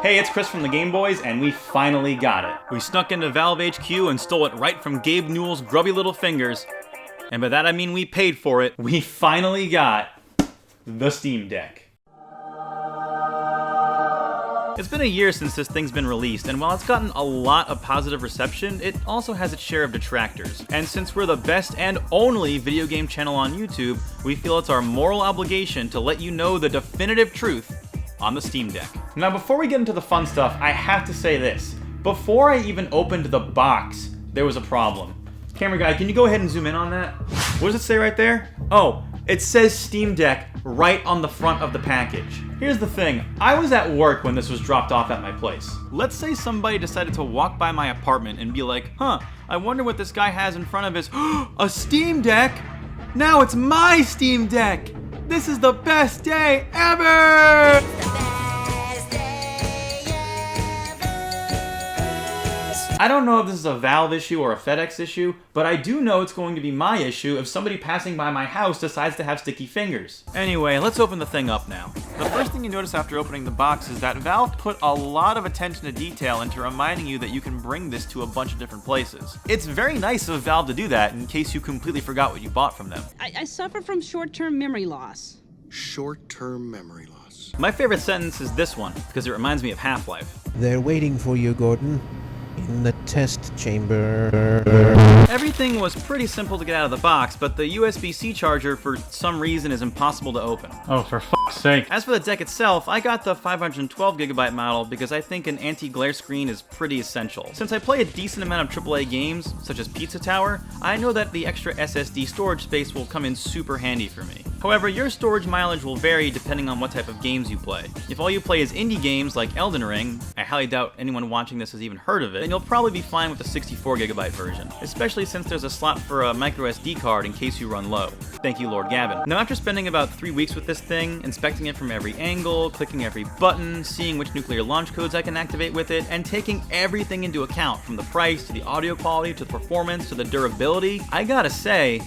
Hey, it's Chris from the Game Boiz, and we finally got it. We snuck into Valve HQ and stole it right from Gabe Newell's grubby little fingers. And by that I mean we paid for it. We finally got the Steam Deck. It's been a year since this thing's been released, and while it's gotten a lot of positive reception, it also has its share of detractors. And since we're the best and only video game channel on YouTube, we feel it's our moral obligation to let you know the definitive truth on the Steam Deck. Now, before we get into the fun stuff, I have to say this. Before I even opened the box, there was a problem. Camera guy, can you go ahead and zoom in on that? What does it say right there? Oh, it says Steam Deck right on the front of the package. Here's the thing, I was at work when this was dropped off at my place. Let's say somebody decided to walk by my apartment and be like, I wonder what this guy has in front of his, a Steam Deck? Now it's my Steam Deck! This is the best day ever! I don't know if this is a Valve issue or a FedEx issue, but I do know it's going to be my issue if somebody passing by my house decides to have sticky fingers. Anyway, let's open the thing up now. The first thing you notice after opening the box is that Valve put a lot of attention to detail into reminding you that you can bring this to a bunch of different places. It's very nice of Valve to do that in case you completely forgot what you bought from them. I suffer from short-term memory loss. Short-term memory loss. My favorite sentence is this one, because it reminds me of Half-Life. They're waiting for you, Gordon. In the test chamber. Everything was pretty simple to get out of the box, but the USB-C charger for some reason is impossible to open. Oh, for fuck's sake. As for the deck itself, I got the 512GB model because I think an anti-glare screen is pretty essential. Since I play a decent amount of AAA games, such as Pizza Tower, I know that the extra SSD storage space will come in super handy for me. However, your storage mileage will vary depending on what type of games you play. If all you play is indie games like Elden Ring, I highly doubt anyone watching this has even heard of it, then you'll probably be fine with the 64GB version, especially since there's a slot for a micro SD card in case you run low. Thank you, Lord Gavin. Now, after spending about 3 weeks with this thing, inspecting it from every angle, clicking every button, seeing which nuclear launch codes I can activate with it, and taking everything into account, from the price to the audio quality to the performance to the durability, I gotta say,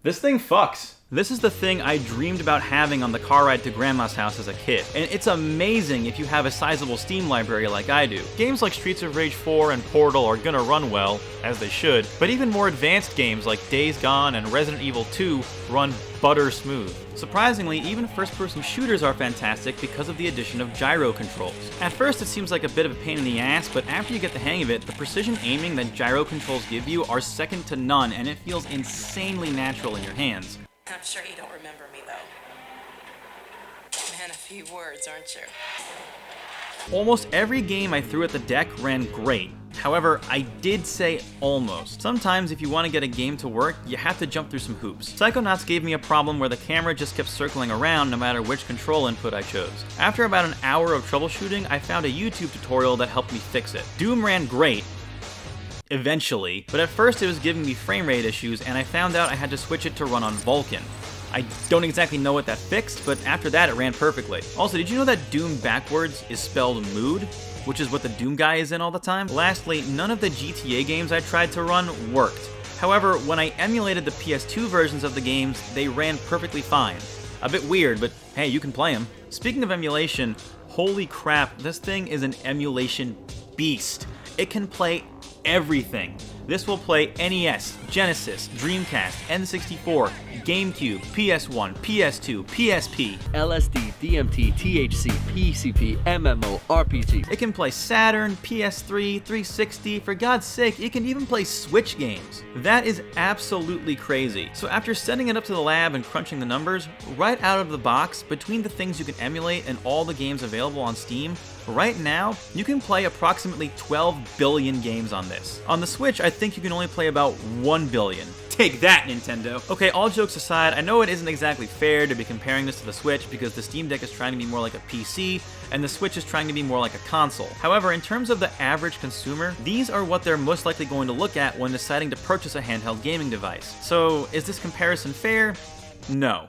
this thing fucks. This is the thing I dreamed about having on the car ride to Grandma's house as a kid, and it's amazing if you have a sizable Steam library like I do. Games like Streets of Rage 4 and Portal are gonna run well, as they should, but even more advanced games like Days Gone and Resident Evil 2 run butter smooth. Surprisingly, even first-person shooters are fantastic because of the addition of gyro controls. At first it seems like a bit of a pain in the ass, but after you get the hang of it, the precision aiming that gyro controls give you are second to none, and it feels insanely natural in your hands. I'm sure you don't remember me, though. Man, a few words, aren't you? Almost every game I threw at the deck ran great. However, I did say almost. Sometimes if you want to get a game to work, you have to jump through some hoops. Psychonauts gave me a problem where the camera just kept circling around no matter which control input I chose. After about an hour of troubleshooting, I found a YouTube tutorial that helped me fix it. Doom ran great, eventually, but at first it was giving me frame rate issues, and I found out I had to switch it to run on Vulkan. I don't exactly know what that fixed, but after that it ran perfectly. Also, did you know that Doom backwards is spelled mood, which is what the Doom guy is in all the time? Lastly, none of the GTA games I tried to run worked. However, when I emulated the PS2 versions of the games, they ran perfectly fine. A bit weird, but hey, you can play them. Speaking of emulation, holy crap, this thing is an emulation beast. It can play everything. This will play NES, Genesis, Dreamcast, N64, GameCube, PS1, PS2, PSP, LSD, DMT, THC, PCP, MMO, RPG. It can play Saturn, PS3, 360, for God's sake, it can even play Switch games. That is absolutely crazy. So after sending it up to the lab and crunching the numbers, right out of the box, between the things you can emulate and all the games available on Steam, right now, you can play approximately 12 billion games on this. On the Switch, I think you can only play about 1 billion. Take that, Nintendo! Okay, all jokes aside, I know it isn't exactly fair to be comparing this to the Switch because the Steam Deck is trying to be more like a PC, and the Switch is trying to be more like a console. However, in terms of the average consumer, these are what they're most likely going to look at when deciding to purchase a handheld gaming device. So, is this comparison fair? No.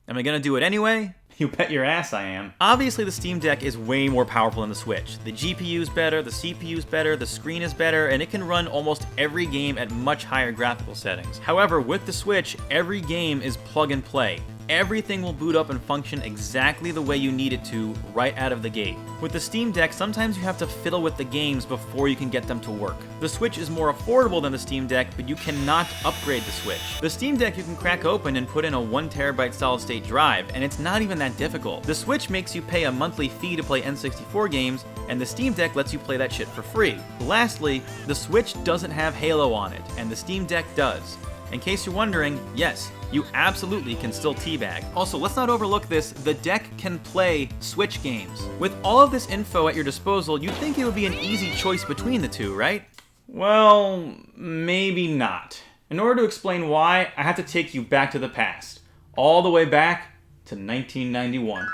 Am I gonna do it anyway? You bet your ass I am. Obviously, the Steam Deck is way more powerful than the Switch. The GPU's better, the CPU's better, the screen is better, and it can run almost every game at much higher graphical settings. However, with the Switch, every game is plug and play. everything will boot up and function exactly the way you need it to right out of the gate. With the Steam Deck, sometimes you have to fiddle with the games before you can get them to work. The Switch is more affordable than the Steam Deck, but you cannot upgrade the Switch. The Steam Deck you can crack open and put in a 1TB solid-state drive, and it's not even that difficult. The Switch makes you pay a monthly fee to play N64 games, and the Steam Deck lets you play that shit for free. Lastly, the Switch doesn't have Halo on it, and the Steam Deck does. In case you're wondering, yes, you absolutely can still teabag. Also, let's not overlook this, the deck can play Switch games. With all of this info at your disposal, you'd think it would be an easy choice between the two, right? Well, maybe not. In order to explain why, I have to take you back to the past. All the way back to 1991.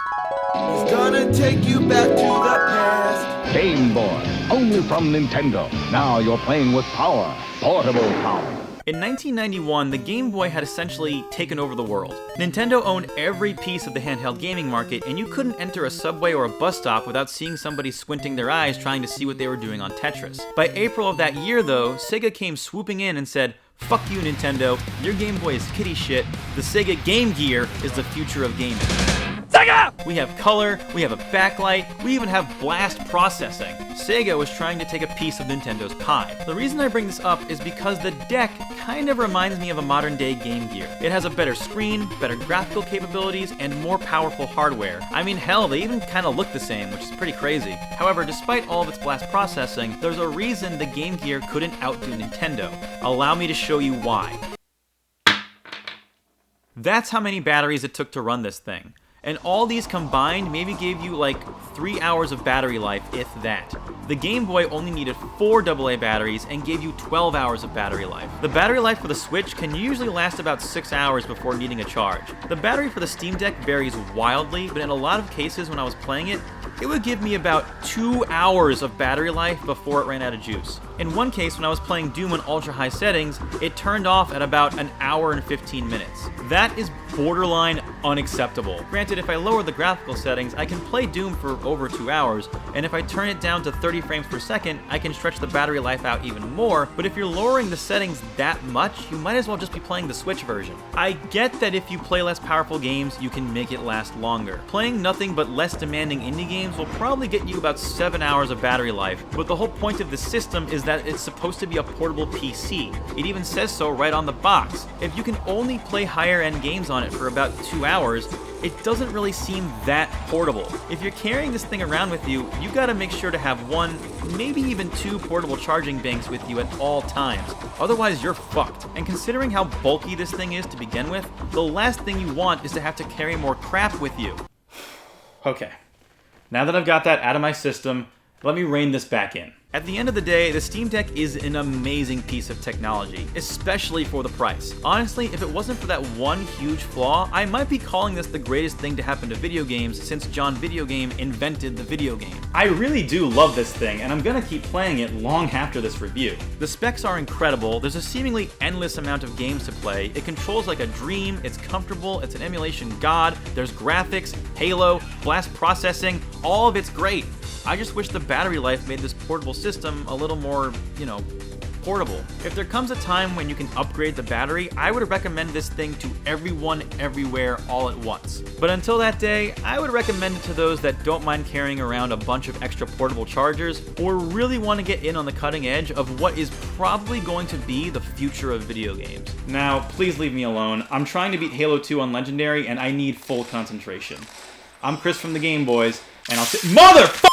It's gonna take you back to the past. Game Boiz, only from Nintendo. Now you're playing with power, portable power. In 1991, the Game Boy had essentially taken over the world. Nintendo owned every piece of the handheld gaming market, and you couldn't enter a subway or a bus stop without seeing somebody squinting their eyes trying to see what they were doing on Tetris. By April of that year, though, Sega came swooping in and said, "Fuck you, Nintendo, your Game Boy is kitty shit, the Sega Game Gear is the future of gaming." Sega! We have color, we have a backlight, we even have blast processing. Sega was trying to take a piece of Nintendo's pie. The reason I bring this up is because the deck kind of reminds me of a modern day Game Gear. It has a better screen, better graphical capabilities, and more powerful hardware. I mean, hell, they even kind of look the same, which is pretty crazy. However, despite all of its blast processing, there's a reason the Game Gear couldn't outdo Nintendo. Allow me to show you why. That's how many batteries it took to run this thing. And all these combined maybe gave you like 3 hours of battery life, if that. The Game Boy only needed 4 AA batteries and gave you 12 hours of battery life. The battery life for the Switch can usually last about 6 hours before needing a charge. The battery for the Steam Deck varies wildly, but in a lot of cases when I was playing it, it would give me about 2 hours of battery life before it ran out of juice. In one case, when I was playing Doom on ultra high settings, it turned off at about an hour and 15 minutes. That is borderline unacceptable. Granted, if I lower the graphical settings, I can play Doom for over 2 hours, and if I turn it down to 30 frames per second, I can stretch the battery life out even more, but if you're lowering the settings that much, you might as well just be playing the Switch version. I get that if you play less powerful games, you can make it last longer. Playing nothing but less demanding indie games will probably get you about 7 hours of battery life, but the whole point of the system is that it's supposed to be a portable PC. It even says so right on the box. If you can only play higher end games on it for about 2 hours, it doesn't really seem that portable. If you're carrying this thing around with you, you gotta make sure to have 1, maybe even 2 portable charging banks with you at all times. Otherwise, you're fucked. And considering how bulky this thing is to begin with, the last thing you want is to have to carry more crap with you. Okay. Now that I've got that out of my system, let me rein this back in. At the end of the day, the Steam Deck is an amazing piece of technology, especially for the price. Honestly, if it wasn't for that one huge flaw, I might be calling this the greatest thing to happen to video games since John Video Game invented the video game. I really do love this thing, and I'm gonna keep playing it long after this review. The specs are incredible, there's a seemingly endless amount of games to play, it controls like a dream, it's comfortable, it's an emulation god, there's graphics, Halo, blast processing, all of it's great. I just wish the battery life made this portable system a little more, portable. If there comes a time when you can upgrade the battery, I would recommend this thing to everyone, everywhere, all at once. But until that day, I would recommend it to those that don't mind carrying around a bunch of extra portable chargers, or really want to get in on the cutting edge of what is probably going to be the future of video games. Now, please leave me alone. I'm trying to beat Halo 2 on Legendary, and I need full concentration. I'm Chris from the Game Boiz, and I'll Motherfucker!